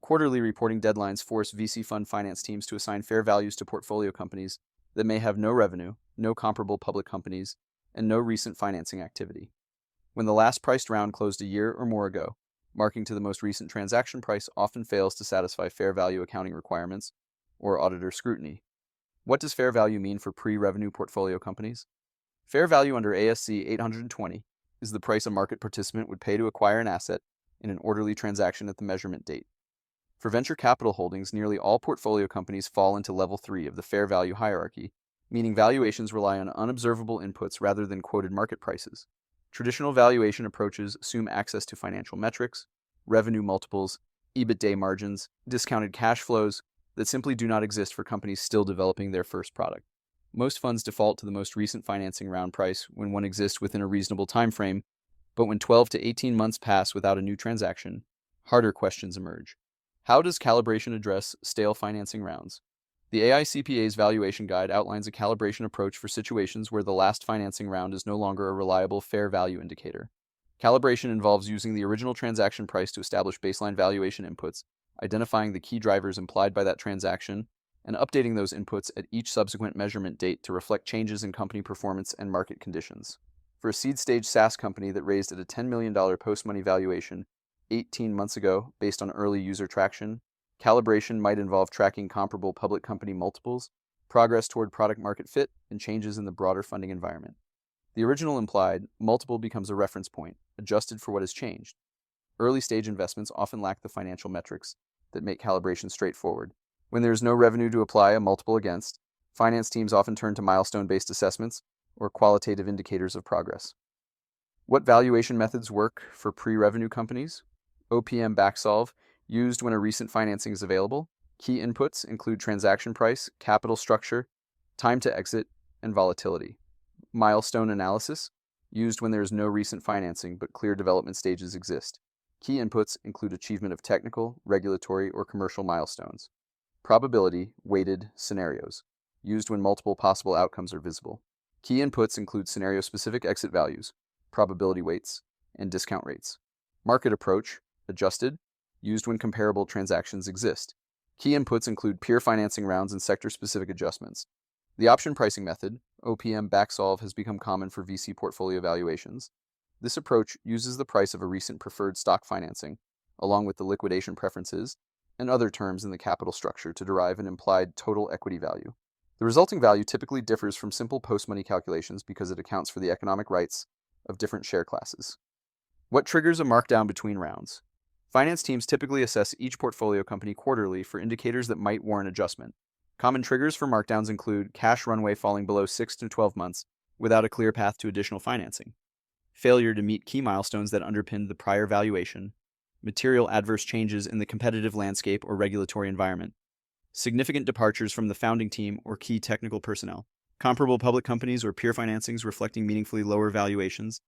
Quarterly reporting deadlines force VC fund finance teams to assign fair values to portfolio companies that may have no revenue, no comparable public companies, and no recent financing activity. When the last priced round closed a year or more ago, marking to the most recent transaction price often fails to satisfy fair value accounting requirements or auditor scrutiny. What does fair value mean for pre-revenue portfolio companies? Fair value under ASC 820 is the price a market participant would pay to acquire an asset in an orderly transaction at the measurement date. For venture capital holdings, nearly all portfolio companies fall into level 3 of the fair value hierarchy, meaning valuations rely on unobservable inputs rather than quoted market prices. Traditional valuation approaches assume access to financial metrics, revenue multiples, EBITDA margins, discounted cash flows that simply do not exist for companies still developing their first product. Most funds default to the most recent financing round price when one exists within a reasonable time frame, but when 12 to 18 months pass without a new transaction, harder questions emerge. How does calibration address stale financing rounds? The AICPA's valuation guide outlines a calibration approach for situations where the last financing round is no longer a reliable fair value indicator. Calibration involves using the original transaction price to establish baseline valuation inputs, identifying the key drivers implied by that transaction, and updating those inputs at each subsequent measurement date to reflect changes in company performance and market conditions. For a seed-stage SaaS company that raised at a $10 million post-money valuation 18 months ago based on early user traction, calibration might involve tracking comparable public company multiples, progress toward product market fit, and changes in the broader funding environment. The original implied multiple becomes a reference point, adjusted for what has changed. Early-stage investments often lack the financial metrics that make calibration straightforward. When there is no revenue to apply a multiple against, finance teams often turn to milestone-based assessments or qualitative indicators of progress. What valuation methods work for pre-revenue companies? OPM backsolve, used when a recent financing is available. Key inputs include transaction price, capital structure, time to exit, and volatility. Milestone analysis, used when there is no recent financing but clear development stages exist. Key inputs include achievement of technical, regulatory, or commercial milestones. Probability, weighted scenarios, used when multiple possible outcomes are visible. Key inputs include scenario-specific exit values, probability weights, and discount rates. Market approach, adjusted, used when comparable transactions exist. Key inputs include peer financing rounds and sector-specific adjustments. The option pricing method, OPM backsolve, has become common for VC portfolio valuations. This approach uses the price of a recent preferred stock financing, along with the liquidation preferences, and other terms in the capital structure to derive an implied total equity value. The resulting value typically differs from simple post-money calculations because it accounts for the economic rights of different share classes. What triggers a markdown between rounds? Finance teams typically assess each portfolio company quarterly for indicators that might warrant adjustment. Common triggers for markdowns include cash runway falling below 6 to 12 months without a clear path to additional financing, failure to meet key milestones that underpinned the prior valuation, material adverse changes in the competitive landscape or regulatory environment, significant departures from the founding team or key technical personnel, comparable public companies or peer financings reflecting meaningfully lower valuations.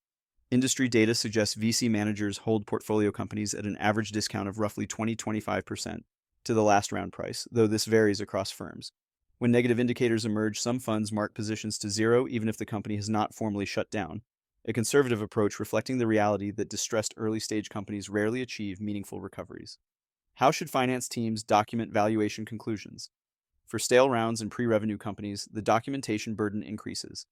Industry data suggests VC managers hold portfolio companies at an average discount of roughly 20-25% to the last round price, though this varies across firms. When negative indicators emerge, some funds mark positions to zero even if the company has not formally shut down, a conservative approach reflecting the reality that distressed early-stage companies rarely achieve meaningful recoveries. How should finance teams document valuation conclusions? For stale rounds and pre-revenue companies, the documentation burden increases.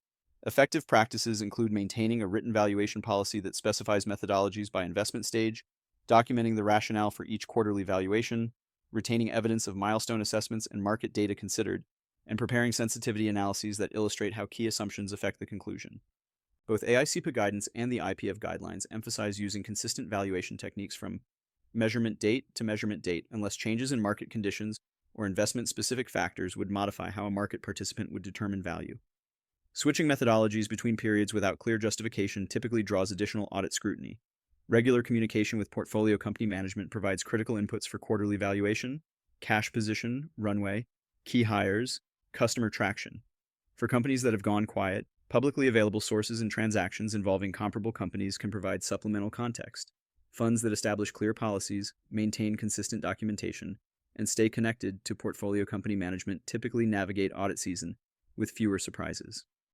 Effective practices include maintaining a written valuation policy that specifies methodologies by investment stage, documenting the rationale for each quarterly valuation, retaining evidence of milestone assessments and market data considered, and preparing sensitivity analyses that illustrate how key assumptions affect the conclusion. Both AICPA guidance and the IPF guidelines emphasize using consistent valuation techniques from measurement date to measurement date unless changes in market conditions or investment-specific factors would modify how a market participant would determine value. Switching methodologies between periods without clear justification typically draws additional audit scrutiny. Regular communication with portfolio company management provides critical inputs for quarterly valuation, cash position, runway, key hires, customer traction. For companies that have gone quiet, publicly available sources and transactions involving comparable companies can provide supplemental context. Funds that establish clear policies, maintain consistent documentation, and stay connected to portfolio company management typically navigate audit season with fewer surprises.